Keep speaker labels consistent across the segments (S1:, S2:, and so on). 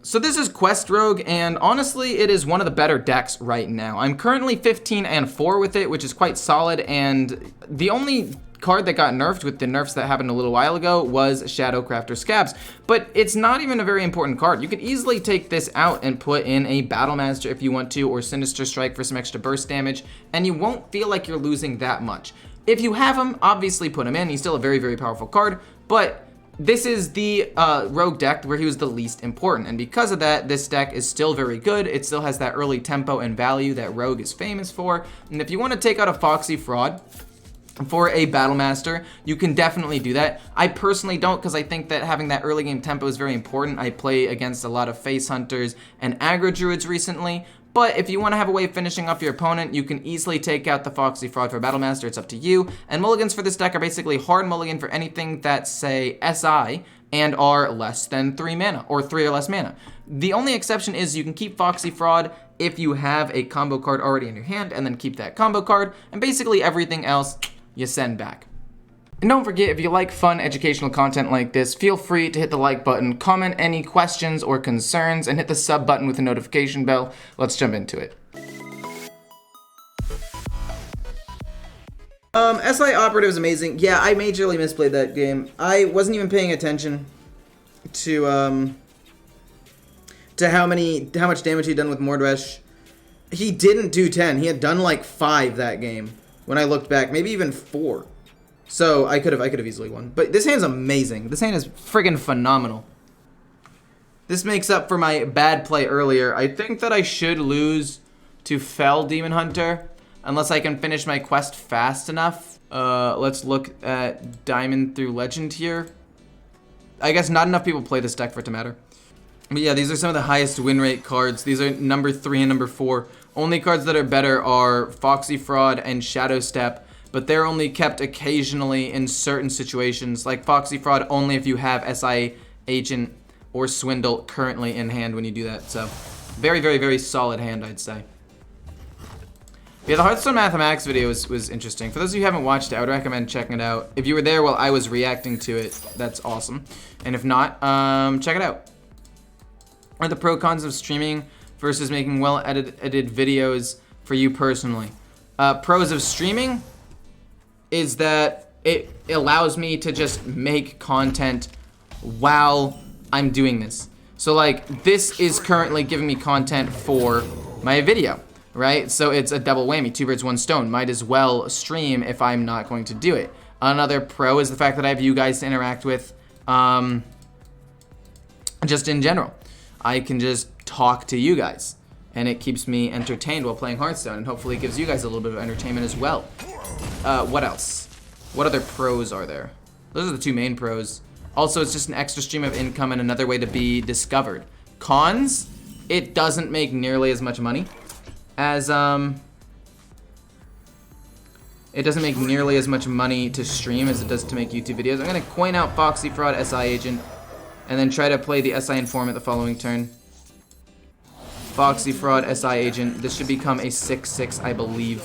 S1: So this is Quest Rogue, and honestly, it is one of the better decks right now. I'm currently 15-4 with it, which is quite solid, and the only card that got nerfed with the nerfs that happened a little while ago was Shadowcrafter Scabs, but it's not even a very important card. You could easily take this out and put in a Battlemaster if you want to, or Sinister Strike for some extra burst damage, and you won't feel like you're losing that much. If you have him, obviously put him in. He's still a very, very powerful card, but this is the Rogue deck where he was the least important, and because of that, this deck is still very good. It still has that early tempo and value that Rogue is famous for, and if you want to take out a Foxy Fraud for a Battlemaster, you can definitely do that. I personally don't, because I think that having that early game tempo is very important. I play against a lot of Face Hunters and Aggro Druids recently, but if you want to have a way of finishing off your opponent, you can easily take out the Foxy Fraud for Battlemaster. It's up to you. And mulligans for this deck are basically hard mulligan for anything that say SI and are less than 3 mana, or 3 or less mana. The only exception is you can keep Foxy Fraud if you have a combo card already in your hand, and then keep that combo card, and basically everything else you send back. And don't forget, if you like fun educational content like this, feel free to hit the like button, comment any questions or concerns, and hit the sub button with the notification bell. Let's jump into it. SI Operative is amazing. Yeah, I majorly misplayed that game. I wasn't even paying attention to how much damage he'd done with Mordresh. He didn't do 10. He had done like 5 that game when I looked back, maybe even 4. So I could have easily won. But this hand's amazing. This hand is friggin' phenomenal. This makes up for my bad play earlier. I think that I should lose to Fell Demon Hunter unless I can finish my quest fast enough. Let's look at Diamond through Legend here. I guess not enough people play this deck for it to matter. But yeah, these are some of the highest win rate cards. These are number 3 and number 4. Only cards that are better are Foxy Fraud and Shadow Step, but they're only kept occasionally in certain situations, like Foxy Fraud only if you have SI Agent or Swindle currently in hand when you do that. So very, very, very solid hand, I'd say. Yeah, the Hearthstone Mathematics video was interesting. For those of you who haven't watched it, I would recommend checking it out. If you were there while I was reacting to it, that's awesome. And if not, check it out. What are the pro cons of streaming versus making well-edited videos for you personally? Pros of streaming is that it allows me to just make content while I'm doing this. So like, this is currently giving me content for my video, right? So it's a double whammy, 2 birds, 1 stone. Might as well stream if I'm not going to do it. Another pro is the fact that I have you guys to interact with, just in general. I can just talk to you guys, and it keeps me entertained while playing Hearthstone, and hopefully it gives you guys a little bit of entertainment as well. What else? What other pros are there? Those are the 2 main pros. Also, it's just an extra stream of income and another way to be discovered. Cons, it doesn't make nearly as much money as, it doesn't make nearly as much money to stream as it does to make YouTube videos. I'm gonna coin out Foxy Fraud SI Agent, and then try to play the SI Informant the following turn. Foxy Fraud SI Agent. This should become a 6/6, I believe.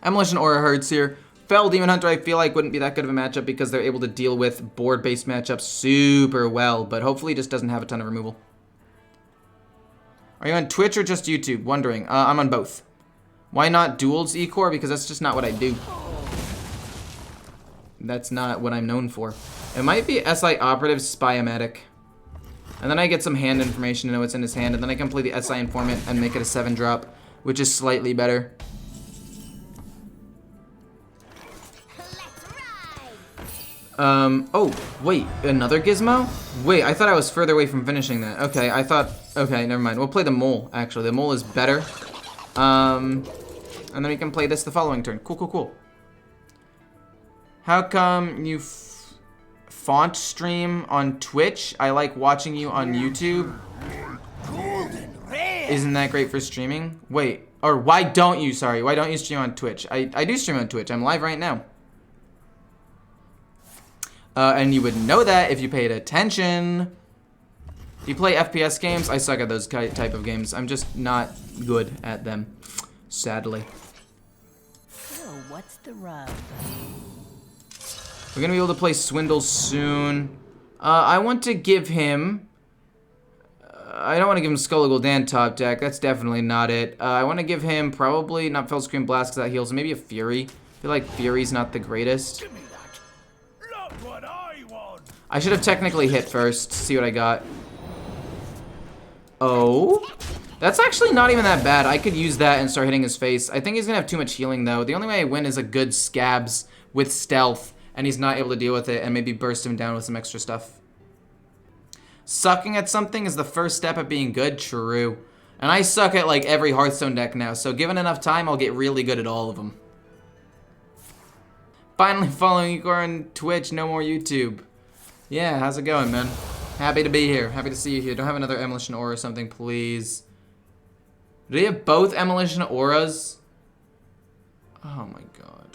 S1: Emolition Aura Herds here. Fell Demon Hunter I feel like wouldn't be that good of a matchup because they're able to deal with board-based matchups super well, but hopefully just doesn't have a ton of removal. Are you on Twitch or just YouTube? Wondering. I'm on both. Why not duels E-Core? Because that's just not what I do. That's not what I'm known for. It might be SI Operative Spy-O-Matic. And then I get some hand information to know what's in his hand, and then I can play the SI Informant and make it a 7-drop, which is slightly better. Oh, wait, another Gizmo? Wait, I thought I was further away from finishing that. Okay, okay, never mind. We'll play the Mole, actually. The Mole is better. And then we can play this the following turn. Cool, cool, cool. How come you font stream on Twitch? I like watching you on YouTube. Isn't that great for streaming? Wait, or why don't you stream on Twitch? I do stream on Twitch. I'm live right now. And you would know that if you paid attention. Do you play FPS games? I suck at those type of games. I'm just not good at them, sadly.
S2: So what's the rub?
S1: We're gonna be able to play Swindle soon. I want to give him I don't want to give him Skull Gul'dan top deck. That's definitely not it. I want to give him probably not Fell Scream Blast because that heals. Maybe a Fury. I feel like Fury's not the greatest.
S3: Give me that. Not what I want.
S1: I should have technically hit first. See what I got. Oh, that's actually not even that bad. I could use that and start hitting his face. I think he's gonna have too much healing though. The only way I win is a good Scabs with stealth, and he's not able to deal with it, and maybe burst him down with some extra stuff. Sucking at something is the first step of being good. True. And I suck at like every Hearthstone deck now, so given enough time, I'll get really good at all of them. Finally following you on Twitch, no more YouTube. Yeah, how's it going, man? Happy to be here. Happy to see you here. Don't have another Emolition Aura or something, please. Do you have both Emolition Auras? Oh my god.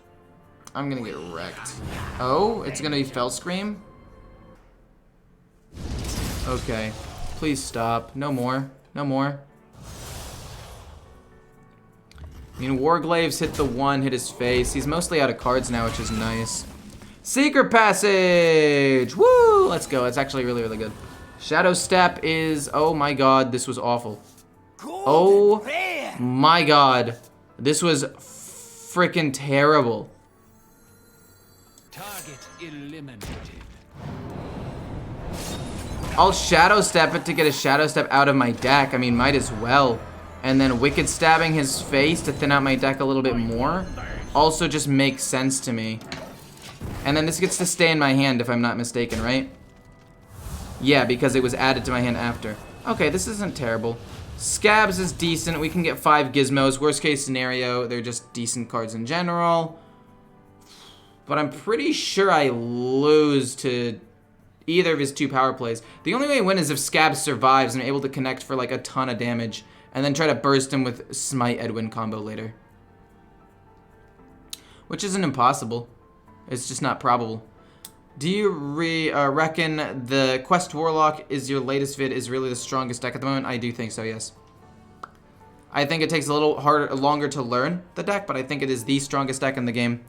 S1: I'm gonna get wrecked. Oh, it's gonna be Fell Scream? Okay. Please stop. No more. No more. I mean, Warglaves hit the one, hit his face. He's mostly out of cards now, which is nice. Secret Passage! Woo! Let's go. It's actually really, really good. Shadow Step is... Oh my god, this was awful. Oh my god. This was freaking terrible.
S3: Target eliminated.
S1: I'll Shadow Step it to get a Shadow Step out of my deck. I mean, might as well. And then Wicked Stabbing his face to thin out my deck a little bit more also just makes sense to me. And then this gets to stay in my hand if I'm not mistaken, right? Yeah, because it was added to my hand after. Okay, this isn't terrible. Scabs is decent. We can get 5 Gizmos. Worst case scenario, they're just decent cards in general. But I'm pretty sure I lose to either of his 2 power plays. The only way I win is if Scabs survives and I'm able to connect for like a ton of damage and then try to burst him with Smite Edwin combo later. Which isn't impossible. It's just not probable. Do you reckon the Quest Warlock is your latest vid is really the strongest deck at the moment? I do think so, yes. I think it takes a little longer to learn the deck, but I think it is the strongest deck in the game.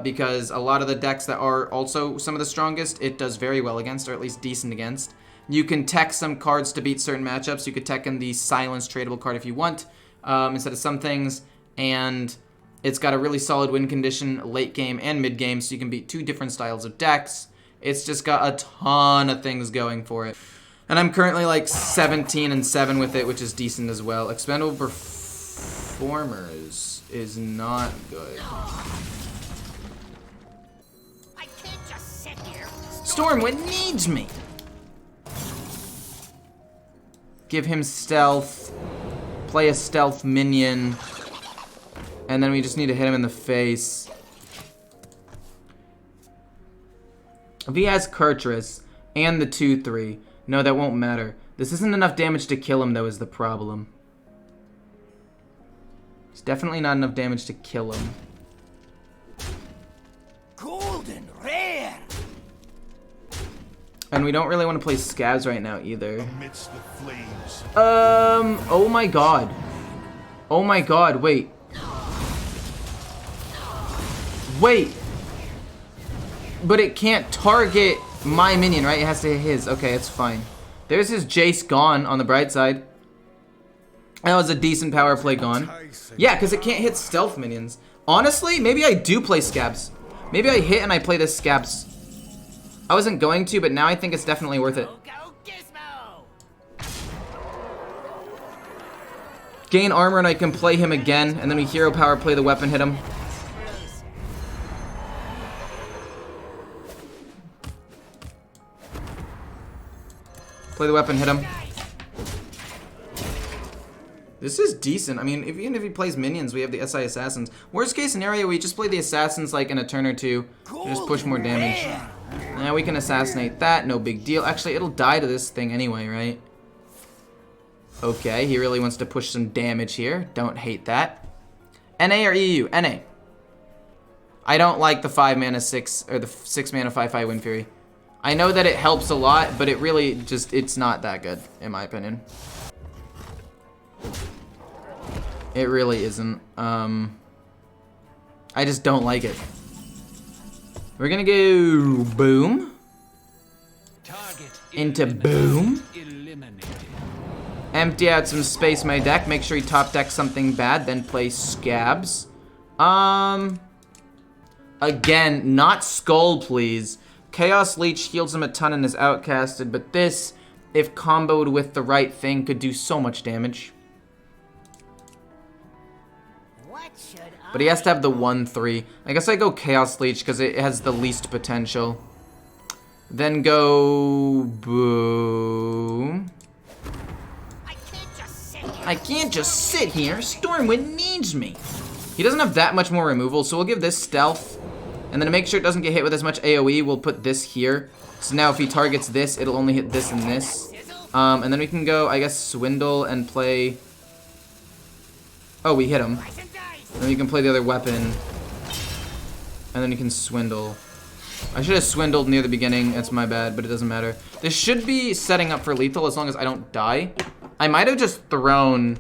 S1: Because a lot of the decks that are also some of the strongest, it does very well against, or at least decent against. You can tech some cards to beat certain matchups. You could tech in the Silence tradable card if you want, instead of some things. And it's got a really solid win condition late game and mid game, so you can beat 2 different styles of decks. It's just got a ton of things going for it. And I'm currently like 17-7 with it, which is decent as well. Expendable Performers is not good. Stormwind needs me. Give him stealth. Play a stealth minion. And then we just need to hit him in the face. If he has Kurtrus and the 2/3, no, that won't matter. This isn't enough damage to kill him, though, is the problem. It's definitely not enough damage to kill him.
S3: Golden rare.
S1: And we don't really want to play Scabs right now either.
S3: Amidst the flames.
S1: Oh my god. Oh my god, wait. Wait. But it can't target my minion, right? It has to hit his. Okay, it's fine. There's his Jace gone on the bright side. That was a decent power play gone. Yeah, because it can't hit stealth minions. Honestly, maybe I do play Scabs. Maybe I hit and I play this Scabs. I wasn't going to, but now I think it's definitely worth it. Gain armor and I can play him again, and then we hero power play the weapon, hit him. Play the weapon, hit him. This is decent. I mean, even if he plays minions, we have the SI Assassins. Worst case scenario, we just play the Assassins like in a turn or two. And just push more damage. Now we can assassinate that, no big deal. Actually, it'll die to this thing anyway, right? Okay, he really wants to push some damage here. Don't hate that. NA or EU? NA. I don't like the 5 mana 6, or the 6 mana 5/5 Wind Fury. I know that it helps a lot, but it really just, it's not that good, in my opinion. It really isn't. I just don't like it. We're gonna go boom. Into boom. Empty out some space in my deck. Make sure he top decks something bad. Then play Scabs. Again, not Skull, please. Chaos Leech heals him a ton and is outcasted. But this, if comboed with the right thing, could do so much damage.
S2: What should
S1: But he has to have the 1/3. I guess I go Chaos Leech because it has the least potential. Then go boom. I can't just sit here. Stormwind needs me. He doesn't have that much more removal, so we'll give this Stealth. And then to make sure it doesn't get hit with as much AoE, we'll put this here. So now if he targets this, it'll only hit this and this. And then we can go, I guess, Swindle and play... Oh, we hit him. And then you can play the other weapon. And then you can Swindle. I should have Swindled near the beginning. It's my bad, but it doesn't matter. This should be setting up for lethal as long as I don't die. I might have just thrown...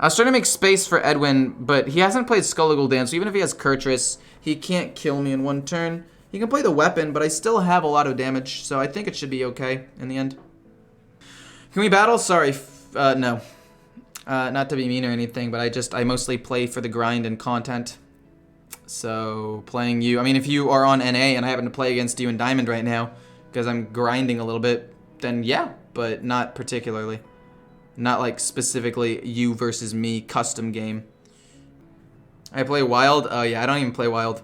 S1: I was trying to make space for Edwin, but he hasn't played Skull Gul'dan, so even if he has Kurtrus, he can't kill me in one turn. He can play the weapon, but I still have a lot of damage, so I think it should be okay in the end. Can we battle? Sorry, no. Not to be mean or anything, but I mostly play for the grind and content. So, playing you... I mean, if you are on NA and I happen to play against you in Diamond right now, because I'm grinding a little bit, then yeah, but not particularly. Not like specifically you versus me custom game. I play Wild. Oh yeah, I don't even play Wild.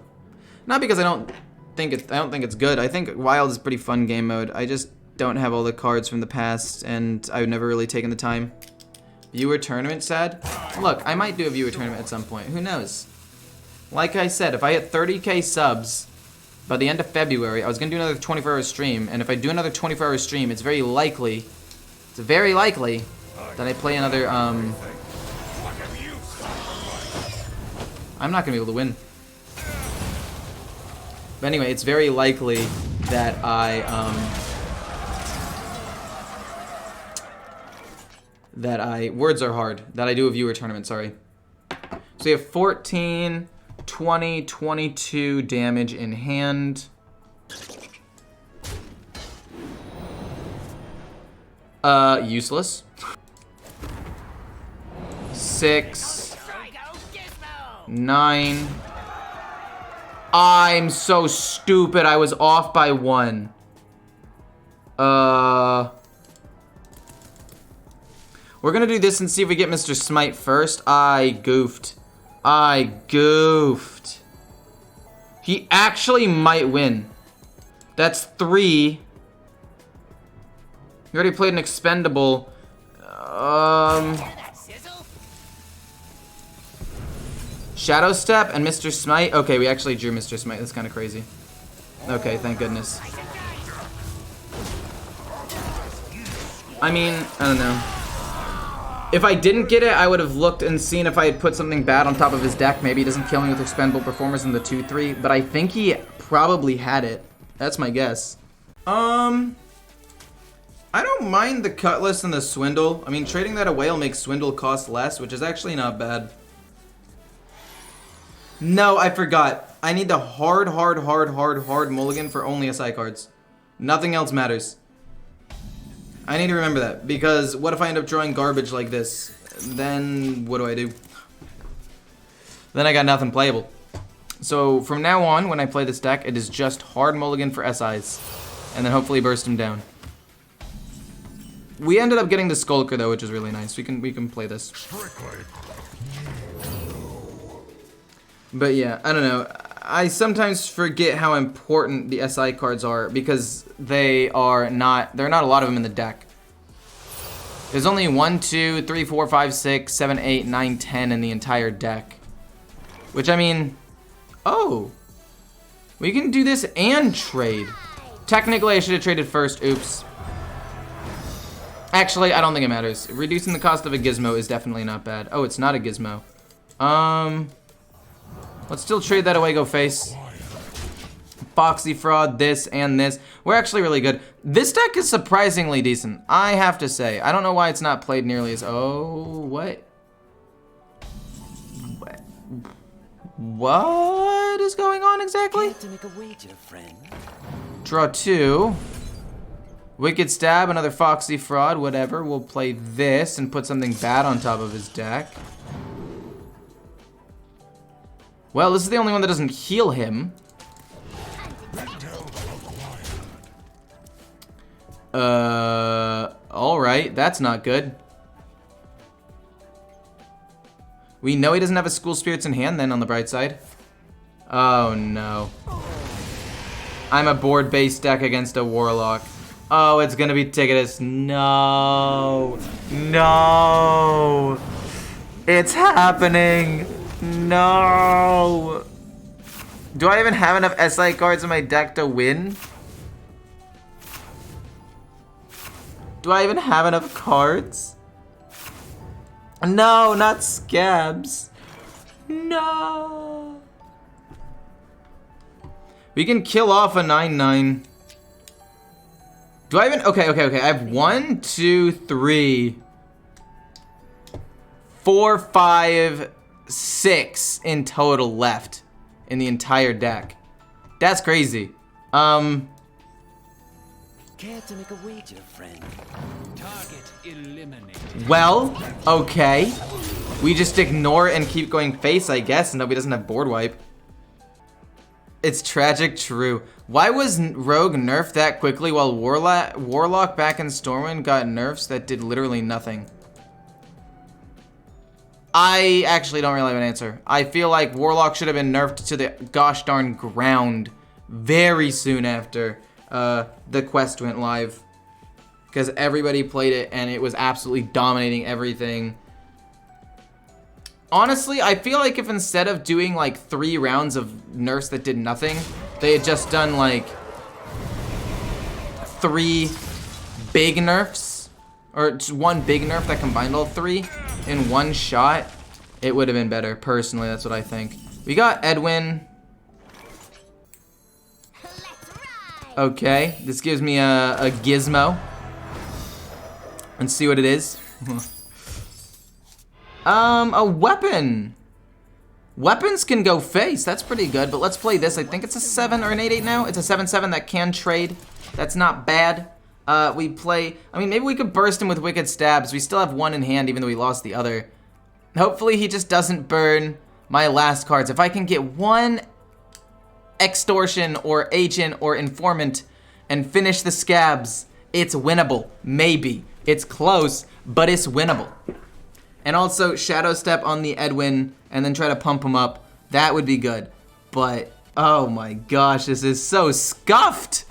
S1: Not because I don't think it's good. I think Wild is a pretty fun game mode. I just don't have all the cards from the past, and I've never really taken the time. Viewer tournament, sad. Look, I might do a viewer tournament at some point. Who knows? Like I said, if I hit 30k subs by the end of February, I was gonna do another 24-hour stream, and if I do another 24-hour stream, it's very likely that I play another, I'm not gonna be able to win. But anyway, it's very likely that words are hard, that I do a viewer tournament, sorry. So we have 14, 20, 22 damage in hand. Useless. 6, 9. I'm so stupid. I was off by 1. We're gonna do this and see if we get Mr. Smite first. I goofed. He actually might win. That's 3. He already played an expendable. Shadow Step and Mr. Smite. Okay, we actually drew Mr. Smite. That's kind of crazy. Okay, thank goodness. I mean, I don't know. If I didn't get it, I would have looked and seen if I had put something bad on top of his deck. Maybe he doesn't kill me with expendable performers in the 2-3, but I think he probably had it. That's my guess. I don't mind the Cutlass and the Swindle. I mean, trading that away will make Swindle cost less, which is actually not bad. No, I forgot. I need the hard mulligan for only SI cards. Nothing else matters. I need to remember that, because what if I end up drawing garbage like this? Then what do? Then I got nothing playable. So from now on, when I play this deck, it is just hard mulligan for SIs, and then hopefully burst him down. We ended up getting the Skulker though, which is really nice. We can play this. But yeah, I don't know. I sometimes forget how important the SI cards are because there are not a lot of them in the deck. There's only 1, 2, 3, 4, 5, 6, 7, 8, 9, 10 in the entire deck. Which I mean, oh, we can do this and trade. Technically, I should have traded first. Oops. Actually, I don't think it matters. Reducing the cost of a gizmo is definitely not bad. Oh, it's not a gizmo. Let's still trade that away, go face. Foxy Fraud, this and this. We're actually really good. This deck is surprisingly decent, I have to say. I don't know why it's not played nearly as... Oh, what? What is going on exactly?
S4: To make a wager, friend.
S1: Draw 2. Wicked Stab, another Foxy Fraud, whatever. We'll play this and put something bad on top of his deck. Well, this is the only one that doesn't heal him. Alright, that's not good. We know he doesn't have a School Spirits in hand then, on the bright side. Oh no. I'm a board-based deck against a Warlock. Oh, it's gonna be Ticketus. No. No. It's happening. No. Do I even have enough SI cards in my deck to win? Do I even have enough cards? No, not Scabs. No. We can kill off a 9/9. Do I even? Okay. I have 1, 2, 3, 4, 5, 6 in total left in the entire deck. That's crazy.
S4: Care to make a wager, friend?
S3: Target eliminated.
S1: Well, okay. We just ignore it and keep going face, I guess, and nobody doesn't have board wipe. It's tragic, true. Why was Rogue nerfed that quickly while Warlock back in Stormwind got nerfs that did literally nothing? I actually don't really have an answer. I feel like Warlock should have been nerfed to the gosh darn ground very soon after the quest went live. Because everybody played it and it was absolutely dominating everything. Honestly, I feel like if instead of doing like 3 rounds of nerfs that did nothing, they had just done like 3 big nerfs, or just 1 big nerf that combined all 3 in one shot, it would have been better. Personally, that's what I think. We got Edwin. Okay, this gives me a gizmo. Let's see what it is. A weapon. Weapons can go face. That's pretty good, but let's play this. I think it's a 7 or an 8/8 now. It's a 7/7 that can trade. That's not bad. We play, I mean, maybe we could burst him with Wicked Stabs. We still have 1 in hand, even though we lost the other. Hopefully he just doesn't burn my last cards. If I can get 1 Extortion or Agent or Informant and finish the Scabs, it's winnable. Maybe. It's close, but it's winnable. And also Shadow Step on the Edwin and then try to pump him up. That would be good. But, oh my gosh, this is so scuffed.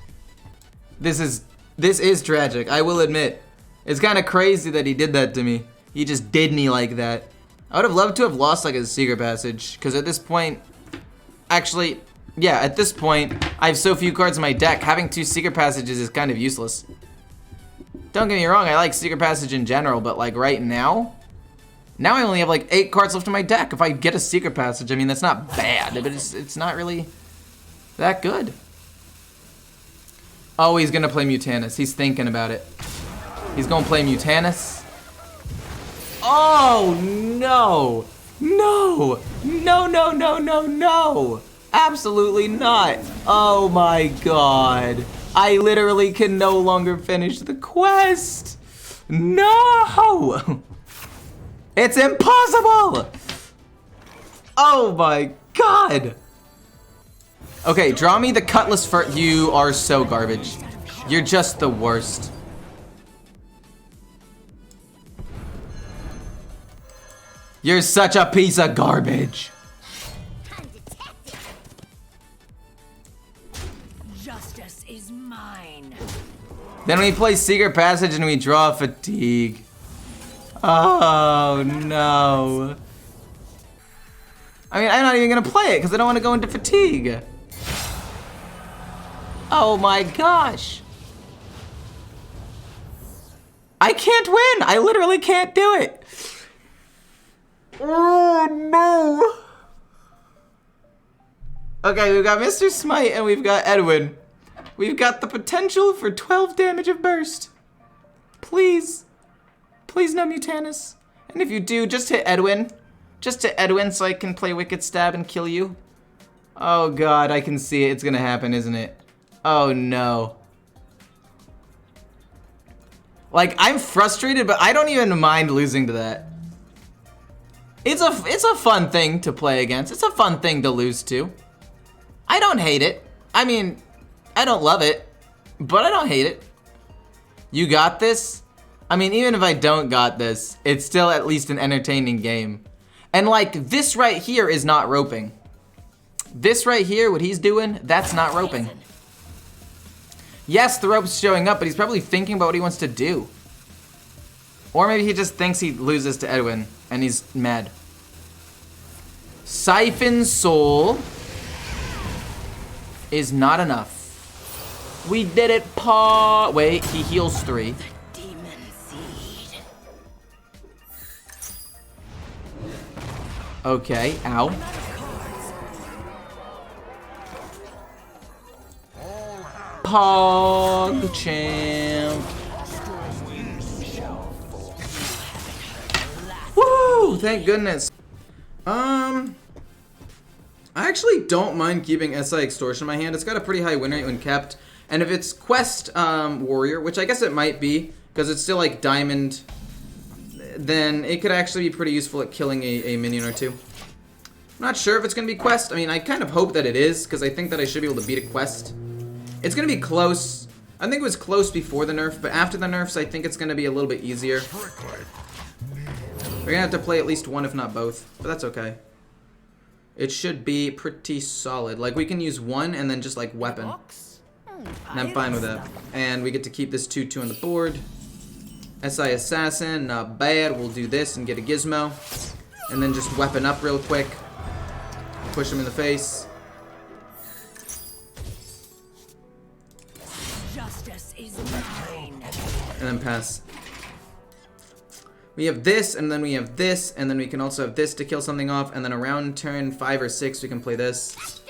S1: This is tragic, I will admit. It's kind of crazy that he did that to me. He just did me like that. I would have loved to have lost like a Secret Passage, because at this point, actually, yeah, at this point, I have so few cards in my deck, having 2 Secret Passages is kind of useless. Don't get me wrong, I like Secret Passage in general, but like right now I only have like 8 cards left in my deck. If I get a Secret Passage, I mean, that's not bad, but it's not really that good. Oh, he's gonna play Mutanus. He's thinking about it. He's gonna play Mutanus. Oh, no. No. No, no, no, no, no. Absolutely not. Oh my god. I literally can no longer finish the quest. No. It's impossible. Oh my god. Okay, draw me the Cutlass first. You are so garbage. You're just the worst. You're such a piece of garbage.
S2: Justice is mine.
S1: Then we play Secret Passage and we draw Fatigue. Oh no. I mean, I'm not even gonna play it because I don't want to go into Fatigue. Oh my gosh. I can't win. I literally can't do it. Oh no. Okay, we've got Mr. Smite and we've got Edwin. We've got the potential for 12 damage of burst. Please. Please no Mutanus. And if you do, just hit Edwin. Just hit Edwin so I can play Wicked Stab and kill you. Oh god, I can see it. It's gonna happen, isn't it? Oh no. Like, I'm frustrated, but I don't even mind losing to that. It's a fun thing to play against. It's a fun thing to lose to. I don't hate it. I mean, I don't love it, but I don't hate it. You got this? I mean, even if I don't got this, it's still at least an entertaining game. And like, this right here is not roping. This right here, what he's doing, that's not roping. Yes, the rope's showing up, but he's probably thinking about what he wants to do. Or maybe he just thinks he loses to Edwin, and he's mad. Siphon Soul is not enough. We did it, paw. Wait, he heals 3.
S2: Demon seed.
S1: Okay, ow. Pog champ. Woo! Thank goodness. I actually don't mind keeping SI Extortion in my hand. It's got a pretty high win rate when kept. And if it's Quest Warrior, which I guess it might be, because it's still like Diamond, then it could actually be pretty useful at killing a minion or two. I'm not sure if it's going to be Quest. I mean, I kind of hope that it is, because I think that I should be able to beat a Quest. It's going to be close. I think it was close before the nerf, but after the nerfs, I think it's going to be a little bit easier. We're going to have to play at least one, if not both, but that's okay. It should be pretty solid. Like, we can use one and then just, like, weapon. And I'm fine with that. And we get to keep this 2-2 on the board. SI Assassin, not bad. We'll do this and get a gizmo. And then just weapon up real quick. Push him in the face.
S2: Justice is mine.
S1: And then pass. We have this, and then we have this, and then we can also have this to kill something off, and then around turn 5 or 6 we can play this.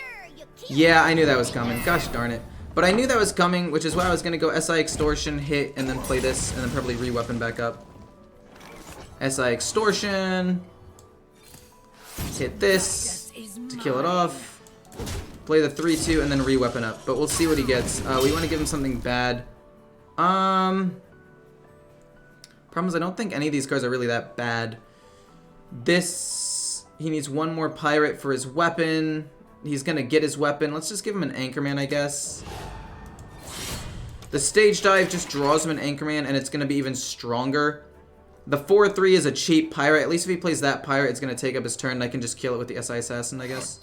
S1: Yeah, I knew that was coming. Gosh darn it. But I knew that was coming, which is why I was going to go SI Extortion, hit, and then play this, and then probably re-weapon back up. SI Extortion. Hit this to kill it off. Play the 3-2, and then re-weapon up. But we'll see what he gets. We want to give him something bad. Problem is, I don't think any of these cards are really that bad. This, he needs one more pirate for his weapon. He's gonna get his weapon. Let's just give him an Anchorman, I guess. The stage dive just draws him an Anchorman, and it's gonna be even stronger. The 4-3 is a cheap pirate. At least if he plays that pirate, it's gonna take up his turn, and I can just kill it with the SI Assassin, I guess.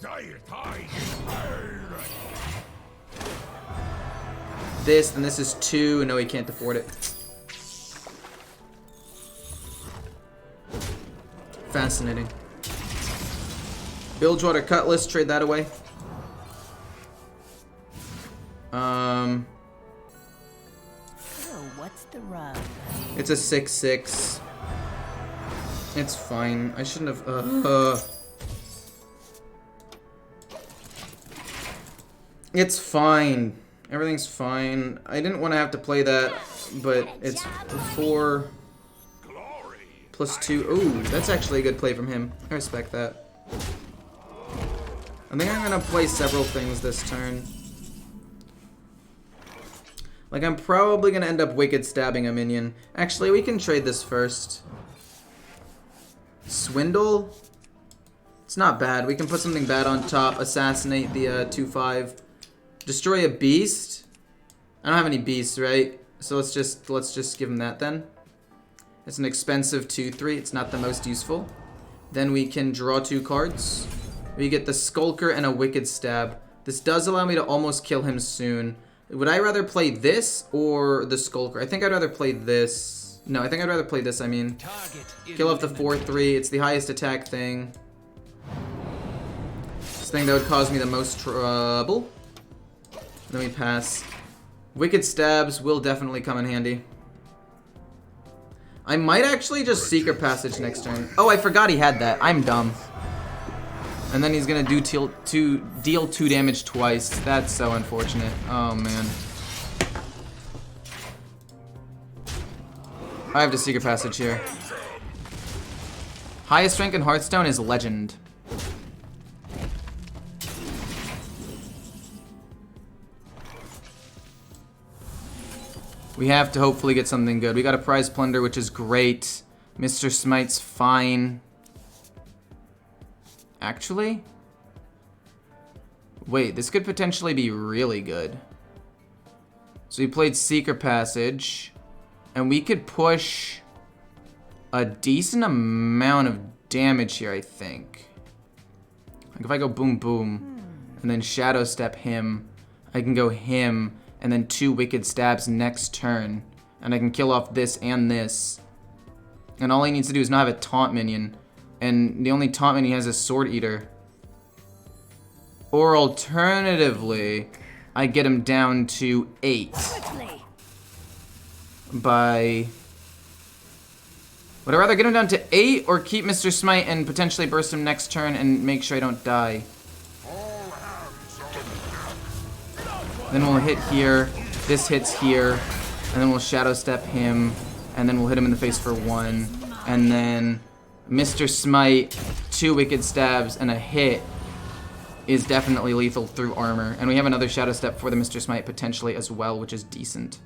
S1: This, and this is 2. No, he can't afford it. Fascinating. Bilgewater Cutlass, trade that away.
S2: Oh, what's the rub?
S1: It's a 6-6. It's fine. I shouldn't have. It's fine. Everything's fine. I didn't want to have to play that, but it's 4 plus 2. Ooh, that's actually a good play from him. I respect that. I think I'm gonna play several things this turn. Like, I'm probably gonna end up wicked stabbing a minion. Actually, we can trade this first. Swindle? It's not bad. We can put something bad on top. Assassinate the 2-5. Destroy a beast? I don't have any beasts, right? So let's just give him that then. It's an expensive 2-3. It's not the most useful. Then we can draw 2 cards. We get the Skulker and a Wicked Stab. This does allow me to almost kill him soon. Would I rather play this or the Skulker? I think I'd rather play this. No, I think I'd rather play this, I mean. Kill off the 4-3. It's the highest attack thing. This thing that would cause me the most trouble. Then we pass. Wicked Stabs will definitely come in handy. I might actually just Secret Passage next turn. Oh, I forgot he had that. I'm dumb. And then he's gonna do deal 2 damage twice. That's so unfortunate. Oh man. I have to Secret Passage here. Highest rank in Hearthstone is Legend. We have to hopefully get something good. We got a prize plunder, which is great. Mr. Smite's fine. Actually? Wait, this could potentially be really good. So we played Secret Passage. And we could push a decent amount of damage here, I think. Like if I go boom boom and then Shadow Step him, I can go him and then 2 Wicked Stabs next turn. And I can kill off this and this. And all he needs to do is not have a taunt minion. And the only taunt minion he has is Sword Eater. Or alternatively, I get him down to 8. By... Would I rather get him down to 8 or keep Mr. Smite and potentially burst him next turn and make sure I don't die? Then we'll hit here, this hits here, and then we'll Shadow Step him, and then we'll hit him in the face for 1, and then Mr. Smite, 2 Wicked Stabs, and a hit is definitely lethal through armor. And we have another Shadow Step for the Mr. Smite potentially as well, which is decent.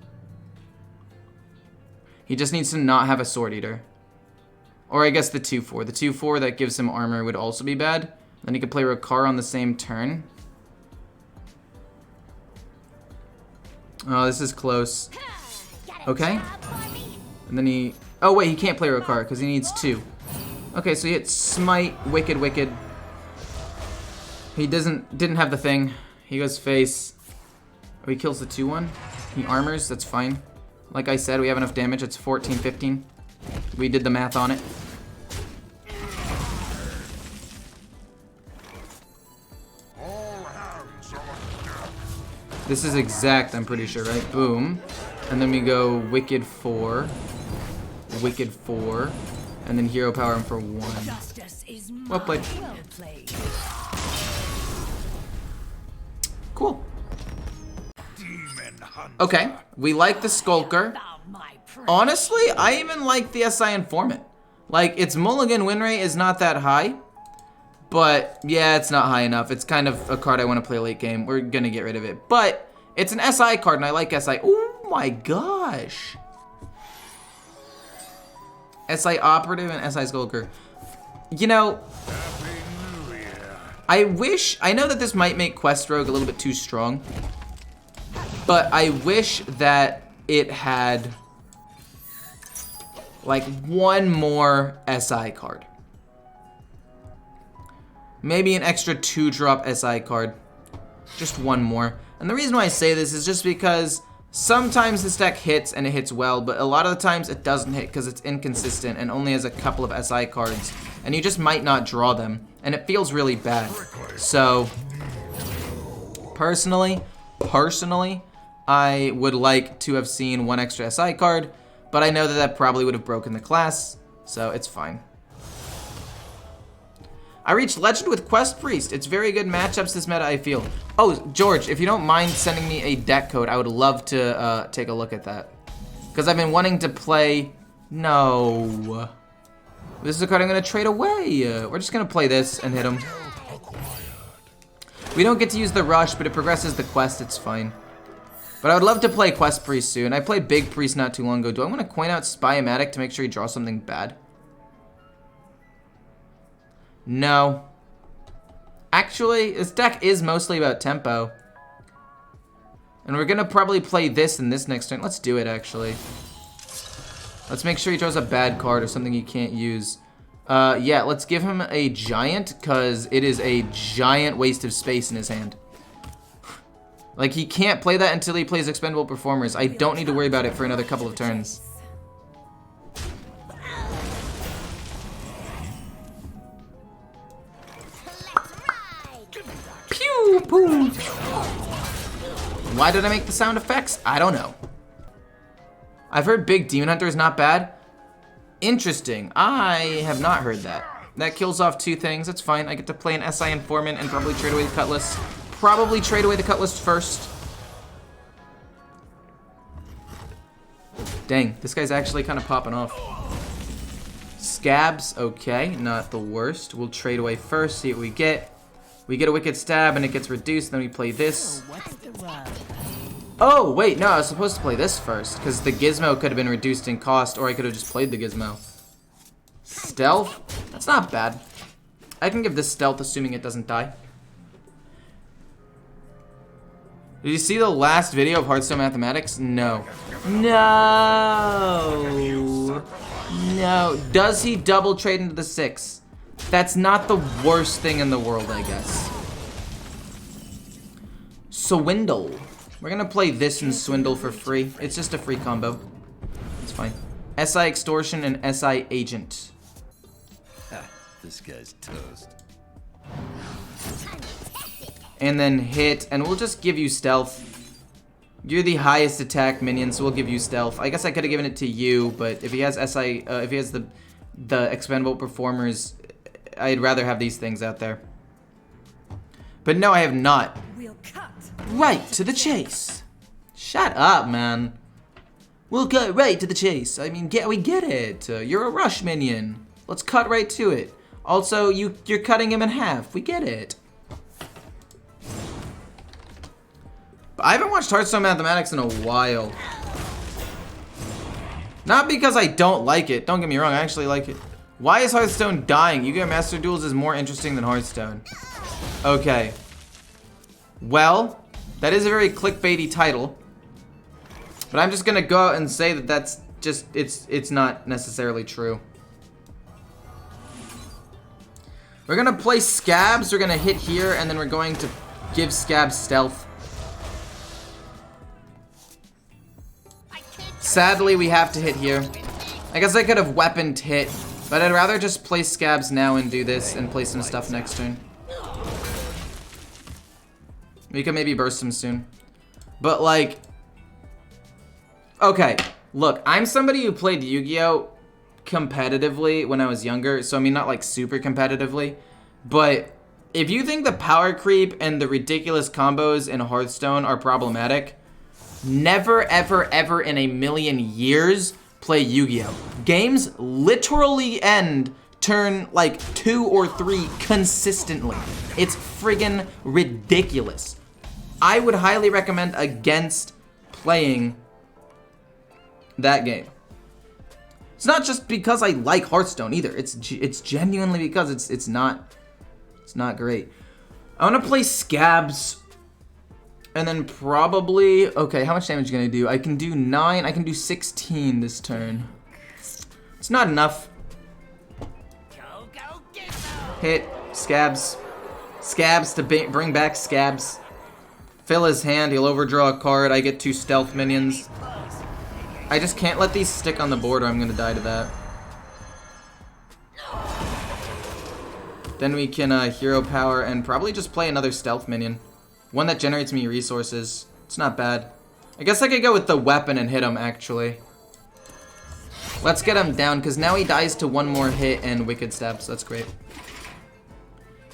S1: He just needs to not have a Sword Eater. Or I guess the 2-4. The 2-4 that gives him armor would also be bad. Then he could play Rokar on the same turn. Oh, this is close. Okay. And then he... Oh, wait, he can't play Rokar because he needs 2. Okay, so he hits Smite, Wicked, Wicked. He didn't have the thing. He goes face. Oh, he kills the 2-1. He armors, that's fine. Like I said, we have enough damage. It's 14, 15. We did the math on it. This is exact, I'm pretty sure, right? Boom. And then we go Wicked 4. Wicked 4. And then Hero Power him for 1. Well played. Cool. Okay, we like the Skulker. Honestly, I even like the SI Informant. Like, its mulligan win rate is not that high. But, yeah, it's not high enough. It's kind of a card I want to play late game. We're going to get rid of it. But, it's an SI card, and I like SI. Oh my gosh. SI Operative and SI Skulker. You know, I know that this might make Quest Rogue a little bit too strong. But I wish that it had, like, 1 more SI card. Maybe an extra 2-drop SI card. Just 1 more. And the reason why I say this is just because sometimes this deck hits and it hits well, but a lot of the times it doesn't hit because it's inconsistent and only has a couple of SI cards. And you just might not draw them. And it feels really bad. So, personally, I would like to have seen 1 extra SI card, but I know that that probably would have broken the class, so it's fine. I reached Legend with Quest Priest. It's very good matchups this meta, I feel. Oh, George, if you don't mind sending me a deck code, I would love to take a look at that. Because I've been wanting to play... No. This is a card I'm going to trade away. We're just going to play this and hit him. We don't get to use the Rush, but it progresses the quest. It's fine. But I would love to play Quest Priest soon. I played Big Priest not too long ago. Do I want to coin out Spy-O-Matic to make sure he draws something bad? No. Actually, this deck is mostly about tempo. And we're going to probably play this and this next turn. Let's do it, actually. Let's make sure he draws a bad card or something he can't use. Yeah, let's give him a Giant, because it is a giant waste of space in his hand. Like, he can't play that until he plays Expendable Performers. I don't need to worry about it for another couple of turns. Pew, boom. Why did I make the sound effects? I don't know. I've heard Big Demon Hunter is not bad. Interesting. I have not heard that. That kills off 2 things. That's fine. I get to play an SI Informant and probably trade away the Cutlass. Probably trade away the Cutlass first. Dang, this guy's actually kind of popping off. Scabs, okay, not the worst. We'll trade away first, see what we get. We get a Wicked Stab and it gets reduced, then we play this. Oh, wait, no, I was supposed to play this first, because the gizmo could have been reduced in cost, or I could have just played the gizmo. Stealth? That's not bad. I can give this stealth, assuming it doesn't die. Did you see the last video of Hearthstone Mathematics? No. No. No. Does he double trade into the 6? That's not the worst thing in the world, I guess. Swindle. We're gonna play this and Swindle for free. It's just a free combo. It's fine. SI Extortion and SI Agent.
S4: This guy's toast.
S1: And then hit, and we'll just give you stealth. You're the highest attack minion, so we'll give you stealth. I guess I could have given it to you, but if he has SI, if he has the expendable performers, I'd rather have these things out there. But no, I have not.
S2: We'll cut.
S1: Right to the chase. Shut up, man. We'll cut right to the chase. I mean, we get it. You're a rush minion. Let's cut right to it. Also, you're cutting him in half. We get it. But I haven't watched Hearthstone Mathematics in a while. Not because I don't like it. Don't get me wrong, I actually like it. Why is Hearthstone dying? Yu-Gi-Oh! Master Duels is more interesting than Hearthstone. Okay. Well, that is a very clickbaity title. But I'm just gonna go out and say that that's just, it's not necessarily true. We're gonna play Scabs, we're gonna hit here, and then we're going to give Scabs stealth. Sadly, we have to hit here. I guess I could have weaponed hit, but I'd rather just play Scabs now and do this and play some stuff next turn. We could maybe burst him soon. But like, okay, look, I'm somebody who played Yu-Gi-Oh! Competitively when I was younger, so I mean not like super competitively, but if you think the power creep and the ridiculous combos in Hearthstone are problematic, never ever ever in a million years play Yu-Gi-Oh! Games literally end turn like 2 or 3 consistently. It's friggin' ridiculous. I would highly recommend against playing that game. It's not just because I like Hearthstone either. It's genuinely because it's not great. I want to play Scabs, and then probably, okay, how much damage are you gonna do? I can do 9. I can do 16 this turn. It's not enough. Hit Scabs. Scabs to bring back Scabs. Fill his hand. He'll overdraw a card. I get 2 stealth minions. I just can't let these stick on the board or I'm gonna die to that. Then we can hero power and probably just play another stealth minion. One that generates me resources. It's not bad. I guess I could go with the weapon and hit him actually. Let's get him down because now he dies to 1 more hit and Wicked Stab, so that's great.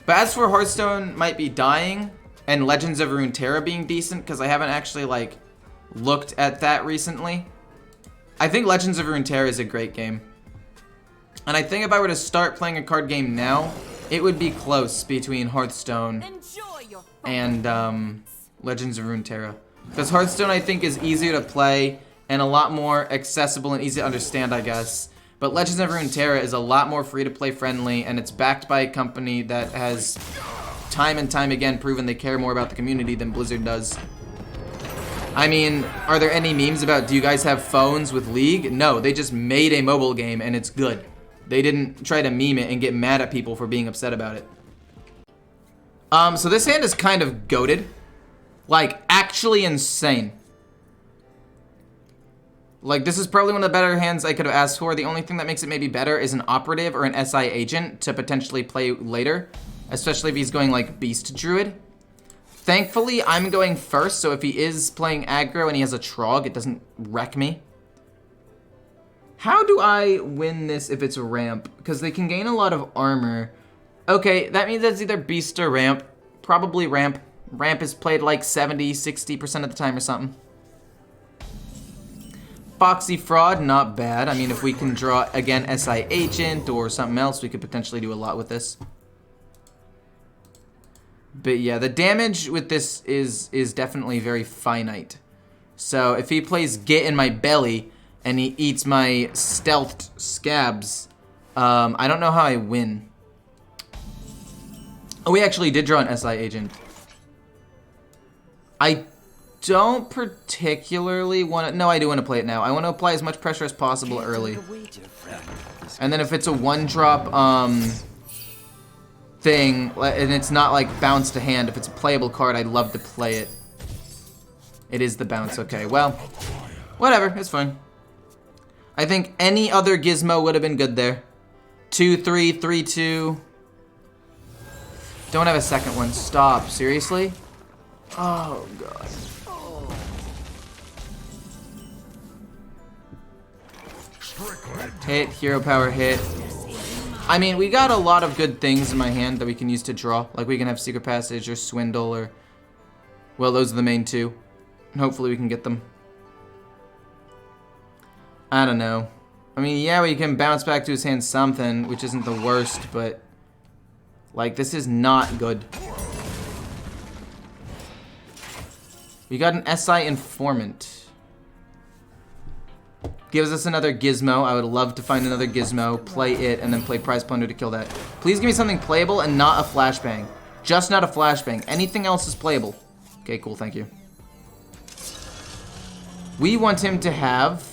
S1: But as for Hearthstone might be dying and Legends of Runeterra being decent, because I haven't actually like looked at that recently. I think Legends of Runeterra is a great game. And I think if I were to start playing a card game now, it would be close between Hearthstone and Legends of Runeterra. Because Hearthstone I think is easier to play and a lot more accessible and easy to understand, I guess. But Legends of Runeterra is a lot more free-to-play friendly, and it's backed by a company that has time and time again proven they care more about the community than Blizzard does. I mean, are there any memes about, do you guys have phones with League? No, they just made a mobile game and it's good. They didn't try to meme it and get mad at people for being upset about it. So this hand is kind of goated. Like, actually insane. Like, this is probably one of the better hands I could have asked for. The only thing that makes it maybe better is an operative or an SI agent to potentially play later. Especially if he's going like Beast Druid. Thankfully, I'm going first, so if he is playing aggro and he has a Trog, it doesn't wreck me. How do I win this if it's a ramp? Because they can gain a lot of armor. Okay, that means it's either Beast or ramp. Probably ramp. Ramp is played like 70-60% of the time or something. Foxy Fraud, not bad. I mean, if we can draw, again, SI Agent or something else, we could potentially do a lot with this. But yeah, the damage with this is definitely very finite. So if he plays Get in my belly and he eats my stealthed scabs, I don't know how I win. Oh, we actually did draw an SI agent. I don't particularly want to... No, I do want to play it now. I want to apply as much pressure as possible early. And then if it's a one-drop thing, and it's not like bounce to hand, if it's a playable card, I'd love to play it. It is the bounce, okay. Well, whatever, it's fine. I think any other gizmo would have been good there. 2-3, 3-2. Don't have a second one. Stop. Seriously? Oh, God. Hit, hero power hit. I mean, we got a lot of good things in my hand that we can use to draw. Like we can have Secret Passage or Swindle or... Well, those are the main two. And hopefully we can get them. I don't know. I mean, yeah, we can bounce back to his hand something, which isn't the worst, but... Like, this is not good. We got an SI Informant. Gives us another gizmo. I would love to find another gizmo, play it, and then play Prize Plunder to kill that. Please give me something playable and not a flashbang. Just not a flashbang. Anything else is playable. Okay, cool, thank you. We want him to have...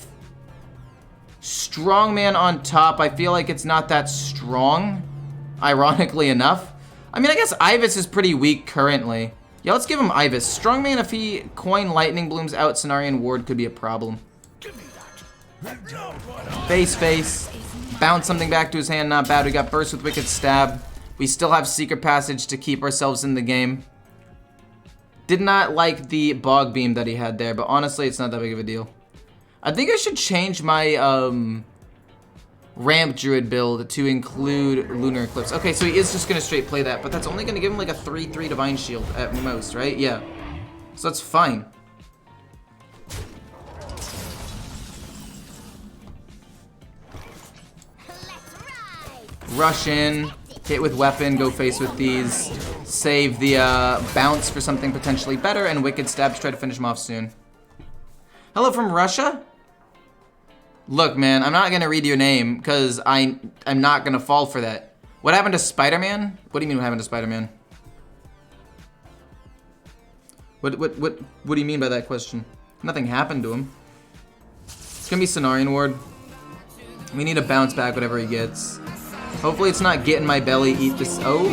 S1: Strongman on top. I feel like it's not that strong, ironically enough. I mean, I guess Ibis is pretty weak currently. Yeah, let's give him Ibis. Strongman, if he coin Lightning Blooms out, Cenarian Ward could be a problem. Face. Bounce something back to his hand, not bad. We got Burst with Wicked Stab. We still have Secret Passage to keep ourselves in the game. Did not like the Bog Beam that he had there, but honestly, it's not that big of a deal. I think I should change my Ramp Druid build to include Lunar Eclipse. Okay, so he is just going to straight play that, but that's only going to give him like a 3-3 Divine Shield at most, right? Yeah. So that's fine. Rush in, hit with weapon, go face with these, save the bounce for something potentially better, and Wicked Stab to try to finish him off soon. Hello from Russia? Look, man, I'm not gonna read your name because I'm not gonna fall for that. What happened to Spider-Man? What do you mean what happened to Spider-Man? What do you mean by that question? Nothing happened to him. It's gonna be Cenarian Ward. We need to bounce back whatever he gets. Hopefully it's not get in my belly, eat this. Oh,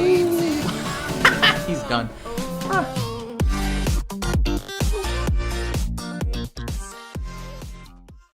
S1: he's done.